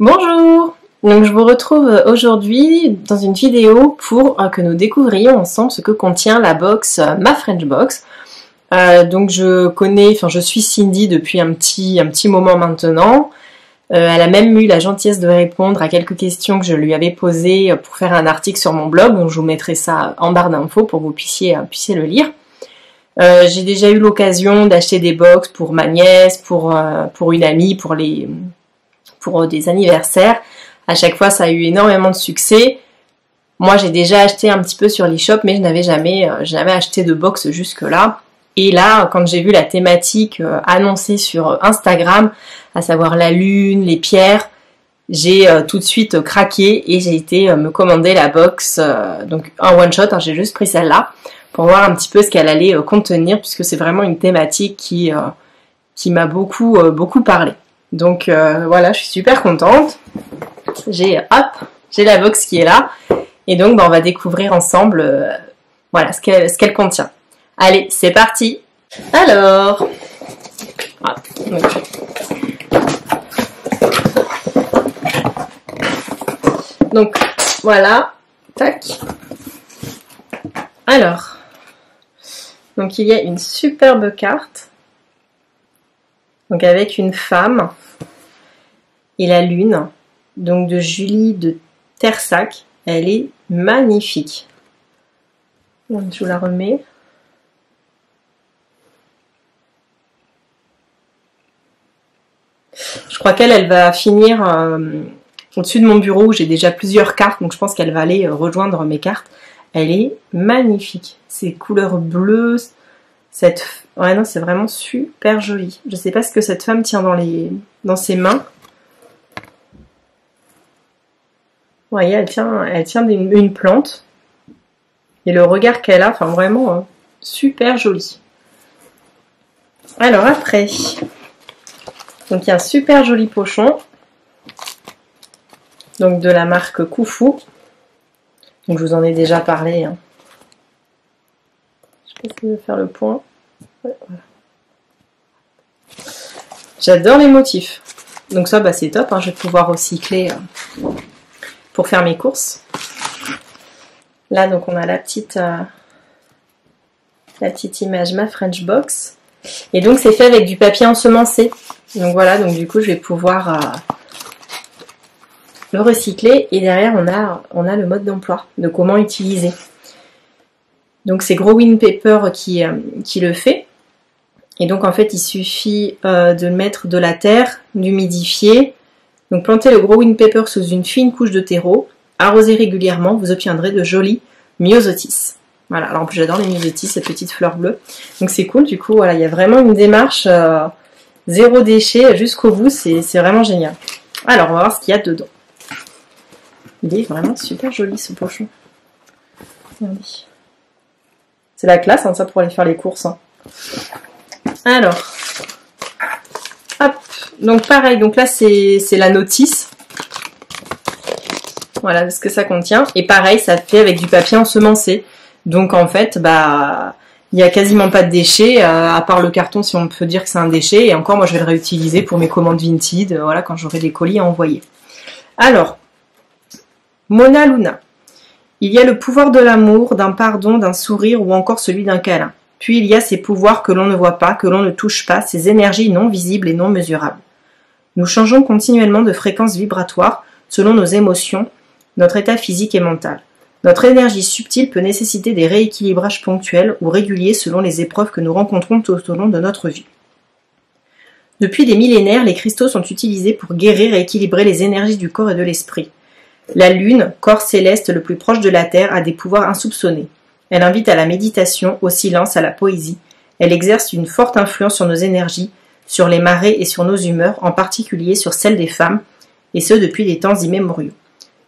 Bonjour! Donc je vous retrouve aujourd'hui dans une vidéo pour que nous découvrions ensemble ce que contient la box Ma French Box. Donc je suis Cindy depuis un petit moment maintenant. Elle a même eu la gentillesse de répondre à quelques questions que je lui avais posées pour faire un article sur mon blog, donc je vous mettrai ça en barre d'infos pour que vous puissiez le lire. J'ai déjà eu l'occasion d'acheter des box pour ma nièce, pour une amie, pour des anniversaires. À chaque fois, ça a eu énormément de succès. Moi, j'ai déjà acheté un petit peu sur l'e-shop, mais je n'avais jamais acheté de box jusque-là. Et là, quand j'ai vu la thématique annoncée sur Instagram, à savoir la lune, les pierres, j'ai tout de suite craqué et j'ai été me commander la box, donc un one-shot, hein, j'ai juste pris celle-là, pour voir un petit peu ce qu'elle allait contenir, puisque c'est vraiment une thématique qui m'a beaucoup parlé. Donc voilà, je suis super contente. J'ai la box qui est là. Et donc on va découvrir ensemble voilà ce qu'elle contient. Allez, c'est parti. Alors, donc voilà, tac. Alors, donc il y a une superbe carte, donc avec une femme et la lune, donc de Julie de Tersac. Elle est magnifique. Donc, je vous la remets. Je crois qu'elle va finir au-dessus de mon bureau où j'ai déjà plusieurs cartes, donc je pense qu'elle va aller rejoindre mes cartes. Elle est magnifique. Ces couleurs bleues, ouais non, c'est vraiment super joli. Je sais pas ce que cette femme tient dans ses mains. Vous voyez, elle tient une plante. Et le regard qu'elle a, enfin vraiment super joli. Alors après, donc il y a un super joli pochon. Donc de la marque Koufou. Donc je vous en ai déjà parlé. Hein. Je vais essayer de faire le point. Ouais, voilà. J'adore les motifs. Donc ça, bah, c'est top. Hein. Je vais pouvoir recycler pour faire mes courses. Là, donc on a la petite image Ma French Box. Et donc c'est fait avec du papier ensemencé. Donc voilà, donc du coup je vais pouvoir le recycler. Et derrière on a le mode d'emploi, de comment utiliser. Donc c'est Growing Paper qui le fait. Et donc en fait il suffit de mettre de la terre, d'humidifier. Donc plantez le Growing Paper sous une fine couche de terreau. Arrosez régulièrement, vous obtiendrez de jolis myosotis. Voilà, alors en plus j'adore les myosotis, ces petites fleurs bleues. Donc c'est cool, du coup voilà, il y a vraiment une démarche zéro déchet jusqu'au bout, c'est vraiment génial. Alors on va voir ce qu'il y a dedans. Il est vraiment super joli ce pochon. Regardez. C'est la classe, hein, ça pour aller faire les courses. Hein. Alors, hop, donc pareil, donc là c'est la notice. Voilà ce que ça contient. Et pareil, ça fait avec du papier ensemencé. Donc en fait, bah, il n'y a quasiment pas de déchets, à part le carton si on peut dire que c'est un déchet. Et encore, moi je vais le réutiliser pour mes commandes Vinted, voilà, quand j'aurai des colis à envoyer. Alors, Mona Luna. Il y a le pouvoir de l'amour, d'un pardon, d'un sourire ou encore celui d'un câlin. Puis il y a ces pouvoirs que l'on ne voit pas, que l'on ne touche pas, ces énergies non visibles et non mesurables. Nous changeons continuellement de fréquence vibratoire selon nos émotions, notre état physique et mental. Notre énergie subtile peut nécessiter des rééquilibrages ponctuels ou réguliers selon les épreuves que nous rencontrons tout au long de notre vie. Depuis des millénaires, les cristaux sont utilisés pour guérir et équilibrer les énergies du corps et de l'esprit. La Lune, corps céleste le plus proche de la Terre, a des pouvoirs insoupçonnés. Elle invite à la méditation, au silence, à la poésie. Elle exerce une forte influence sur nos énergies, sur les marées et sur nos humeurs, en particulier sur celles des femmes, et ce depuis des temps immémoriaux.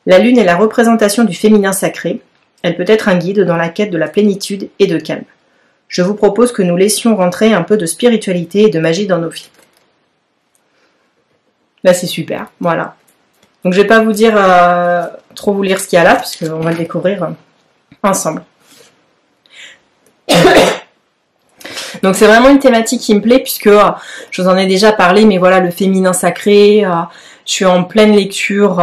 La lune est la représentation du féminin sacré. Elle peut être un guide dans la quête de la plénitude et de calme. Je vous propose que nous laissions rentrer un peu de spiritualité et de magie dans nos vies. Là, c'est super, voilà. Donc, je vais pas vous dire trop vous lire ce qu'il y a là, puisqu'on va le découvrir ensemble. Donc c'est vraiment une thématique qui me plaît puisque je vous en ai déjà parlé, mais voilà, le féminin sacré, je suis en pleine lecture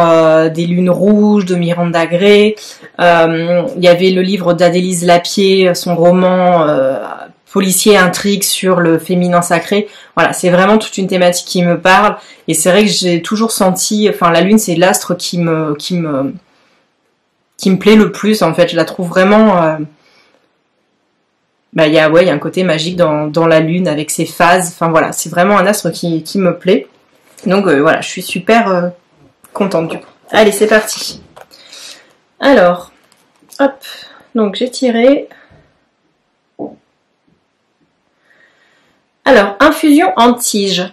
des Lunes Rouges de Miranda Gray. Il y avait le livre d'Adélise Lapierre, son roman policier intrigue sur le féminin sacré. Voilà, c'est vraiment toute une thématique qui me parle. Et c'est vrai que j'ai toujours senti, enfin la lune c'est l'astre qui me plaît le plus en fait. Je la trouve vraiment... il y a un côté magique dans la lune avec ses phases. Enfin voilà, c'est vraiment un astre qui me plaît. Donc voilà, je suis super contente du coup. Allez, c'est parti. Alors, hop, donc j'ai tiré... Alors, infusion en tige.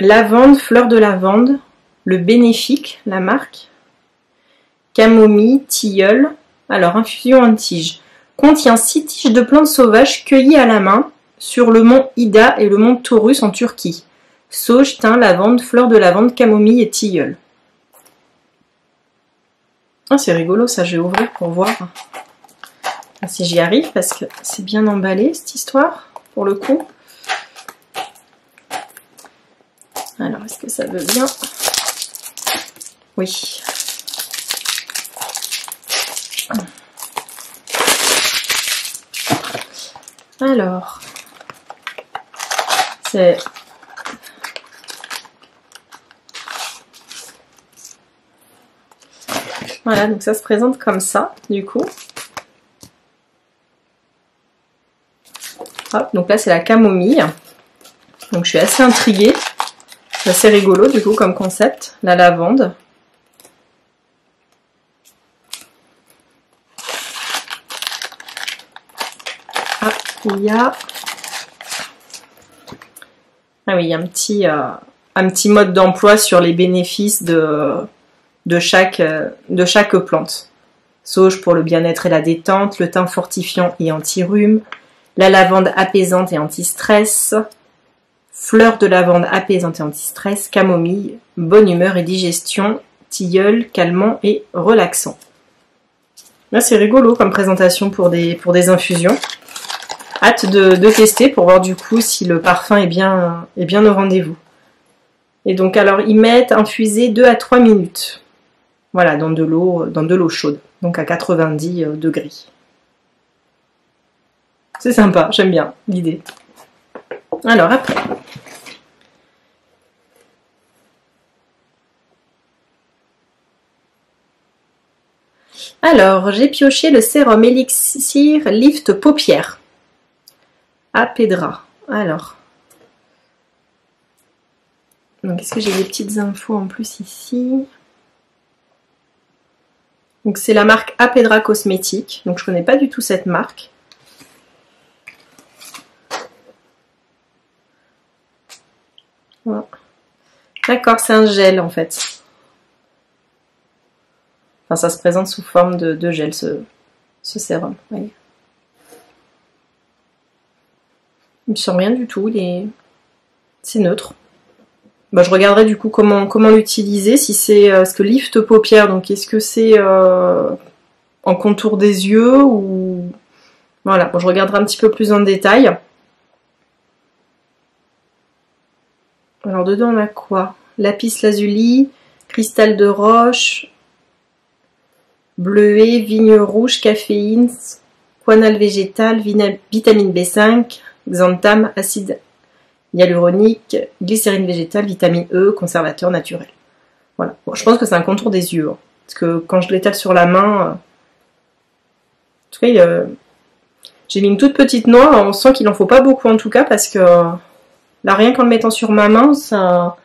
Lavande, fleur de lavande, le bénéfique, la marque. Camomille, tilleul. Alors, infusion en tige. Contient 6 tiges de plantes sauvages cueillies à la main sur le mont Ida et le mont Taurus en Turquie. Sauge, thym, lavande, fleur de lavande, camomille et tilleul. Ah, c'est rigolo ça, je vais ouvrir pour voir si j'y arrive parce que c'est bien emballé cette histoire. Pour le coup. Alors, est-ce que ça veut bien? Oui. Alors, c'est... Voilà, donc ça se présente comme ça, du coup. Hop, donc là c'est la camomille, donc je suis assez intriguée, c'est assez rigolo du coup comme concept, la lavande. Ah, il y a... Ah oui, il y a un petit mode d'emploi sur les bénéfices de chaque plante. Sauge pour le bien-être et la détente, le thym fortifiant et anti-rhume, la lavande apaisante et anti-stress, fleur de lavande apaisante et anti-stress, camomille, bonne humeur et digestion, tilleul, calmant et relaxant. Là, c'est rigolo comme présentation pour des infusions. Hâte de tester pour voir du coup si le parfum est bien au rendez-vous. Et donc, alors, ils mettent infuser 2 à 3 minutes. Voilà, dans de l'eau chaude, donc à 90 degrés. C'est sympa, j'aime bien l'idée. Alors après. Alors, j'ai pioché le sérum Elixir Lift Paupières. Apédra. Alors. Donc, est-ce que j'ai des petites infos en plus ici? Donc, c'est la marque Apédra Cosmétique. Donc, je connais pas du tout cette marque. Voilà. D'accord, c'est un gel en fait. Enfin, ça se présente sous forme de gel, ce sérum. Voyez. Il ne sent rien du tout, c'est neutre. Bah, je regarderai du coup comment l'utiliser, si c'est ce que lift paupières, donc est-ce que c'est en contour des yeux ou... Voilà, bon, je regarderai un petit peu plus en détail. Alors dedans on a quoi? Lapis lazuli, cristal de roche, bleuet, vigne rouge, caféine, guanal végétal, vitamine B5, xanthan, acide hyaluronique, glycérine végétale, vitamine E, conservateur naturel. Voilà. Bon, je pense que c'est un contour des yeux. Hein, parce que quand je l'étale sur la main... en tout cas, j'ai mis une toute petite noix. On sent qu'il n'en faut pas beaucoup en tout cas parce que... Là, rien qu'en le mettant sur ma main, ça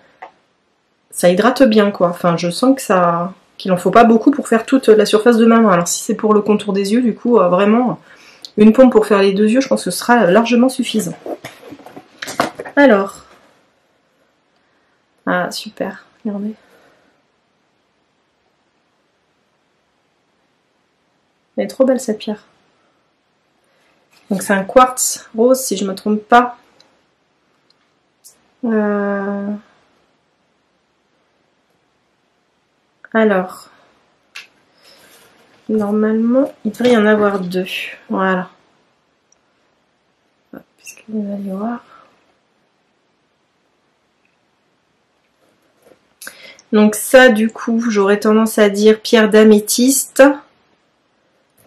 hydrate bien, quoi. Enfin, je sens que qu'il en faut pas beaucoup pour faire toute la surface de ma main. Alors, si c'est pour le contour des yeux, du coup, vraiment, une pompe pour faire les 2 yeux, je pense que ce sera largement suffisant. Alors. Ah, super. Regardez. Elle est trop belle, cette pierre. Donc, c'est un quartz rose, si je ne me trompe pas. Alors, normalement, il devrait y en avoir 2. Voilà. puisque vous allez voir. Donc ça, du coup, j'aurais tendance à dire pierre d'améthyste.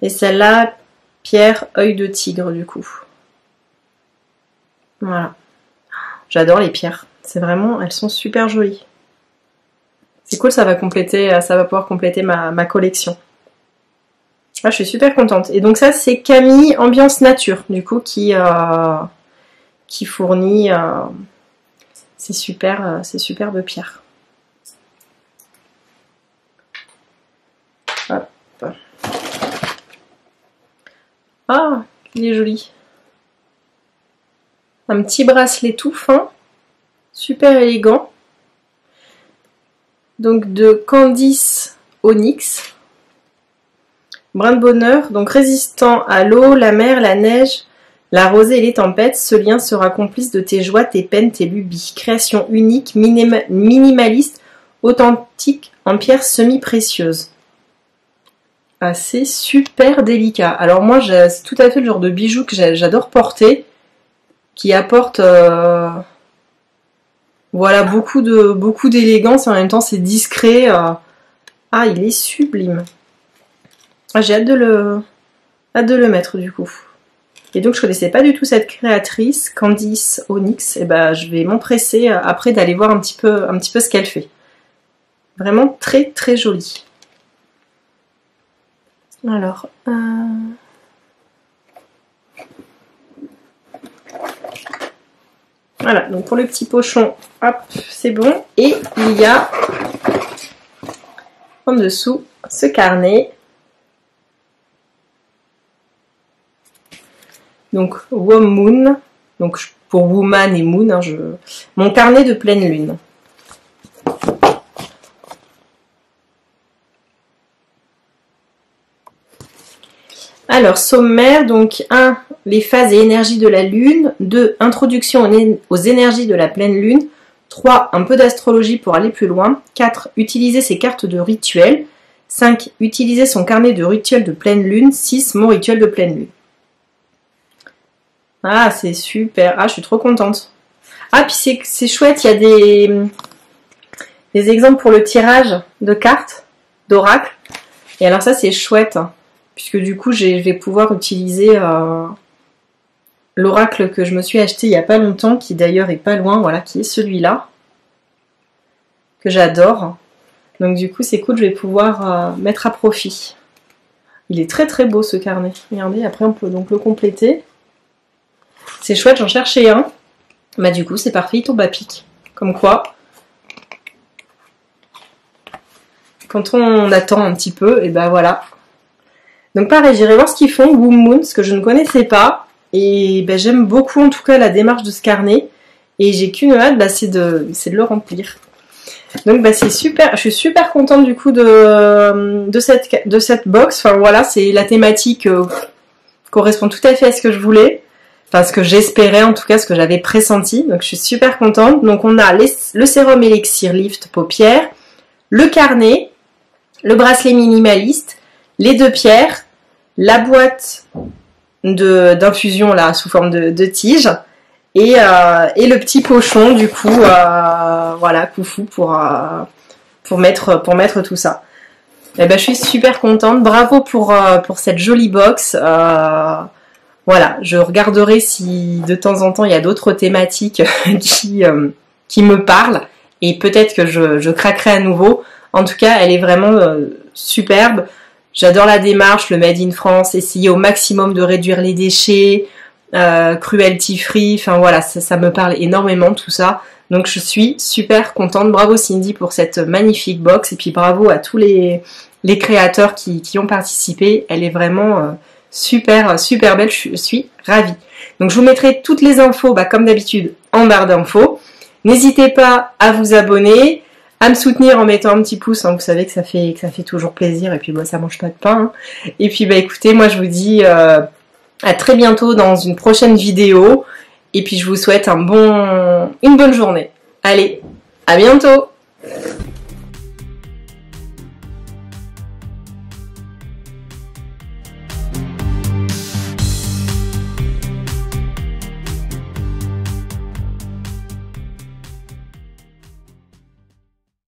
Et celle-là, pierre œil de tigre, du coup. Voilà. J'adore les pierres. C'est vraiment, elles sont super jolies. C'est cool, ça va pouvoir compléter ma collection. Ah, je suis super contente. Et donc ça, c'est Camille Ambiance Nature, du coup, qui fournit ces superbes pierres. Hop. Ah, il est joli. Un petit bracelet tout fin, super élégant. Donc de Candice Onyx. Brin de bonheur, donc résistant à l'eau, la mer, la neige, la rosée et les tempêtes, ce lien sera complice de tes joies, tes peines, tes lubies. Création unique, minimaliste, authentique, en pierre semi-précieuse. Ah, c'est super délicat. Alors moi, c'est tout à fait le genre de bijou que j'adore porter, qui apporte voilà, beaucoup d'élégance et en même temps c'est discret. Ah, il est sublime. Ah, j'ai hâte de le mettre du coup. Et donc je connaissais pas du tout cette créatrice, Candice Onyx. Et ben je vais m'empresser après d'aller voir un petit peu ce qu'elle fait. Vraiment très très jolie. Alors, voilà, donc pour le petit pochon, hop, c'est bon. Et il y a en dessous ce carnet. Donc Moon, donc pour Woman et Moon, hein, mon carnet de pleine lune. Alors, sommaire, donc 1, les phases et énergies de la Lune, 2, introduction aux énergies de la pleine Lune, 3, un peu d'astrologie pour aller plus loin, 4, utiliser ses cartes de rituel, 5, utiliser son carnet de rituel de pleine Lune, 6, mon rituel de pleine Lune. Ah, c'est super, ah, je suis trop contente. Ah, puis c'est chouette, il y a des exemples pour le tirage de cartes, d'oracle, et alors ça, c'est chouette, puisque du coup, je vais pouvoir utiliser l'oracle que je me suis acheté il n'y a pas longtemps, qui d'ailleurs est pas loin, voilà, qui est celui-là, que j'adore. Donc du coup, c'est cool, je vais pouvoir mettre à profit. Il est très très beau ce carnet. Regardez, après on peut donc le compléter. C'est chouette, j'en cherchais un. Bah du coup, c'est parfait, il tombe à pic. Comme quoi, quand on attend un petit peu, et ben voilà. Donc pareil, j'irai voir ce qu'ils font, Womb Moon, ce que je ne connaissais pas. Et ben, j'aime beaucoup en tout cas la démarche de ce carnet. Et j'ai qu'une hâte, bah, c'est de le remplir. Donc bah, c'est super, je suis super contente du coup de cette box. Enfin voilà, c'est la thématique correspond tout à fait à ce que je voulais. Enfin ce que j'espérais en tout cas, ce que j'avais pressenti. Donc je suis super contente. Donc on a le sérum élixir lift paupières, le carnet, le bracelet minimaliste, les 2 pierres, la boîte d'infusion là sous forme de tige et le petit pochon du coup voilà Koufou pour mettre tout ça. Et ben je suis super contente, bravo pour cette jolie box. Voilà, je regarderai si de temps en temps il y a d'autres thématiques qui me parlent et peut-être que je craquerai à nouveau. En tout cas, elle est vraiment superbe. J'adore la démarche, le Made in France, essayer au maximum de réduire les déchets, cruelty free, enfin voilà, ça me parle énormément tout ça. Donc je suis super contente. Bravo Cindy pour cette magnifique box et puis bravo à tous les créateurs qui ont participé. Elle est vraiment super belle, je suis ravie. Donc je vous mettrai toutes les infos, comme d'habitude, en barre d'infos. N'hésitez pas à vous abonner, à me soutenir en mettant un petit pouce, hein, vous savez que ça fait toujours plaisir, et puis ça mange pas de pain. Hein. Et puis écoutez, moi je vous dis à très bientôt dans une prochaine vidéo, et puis je vous souhaite une bonne journée. Allez, à bientôt!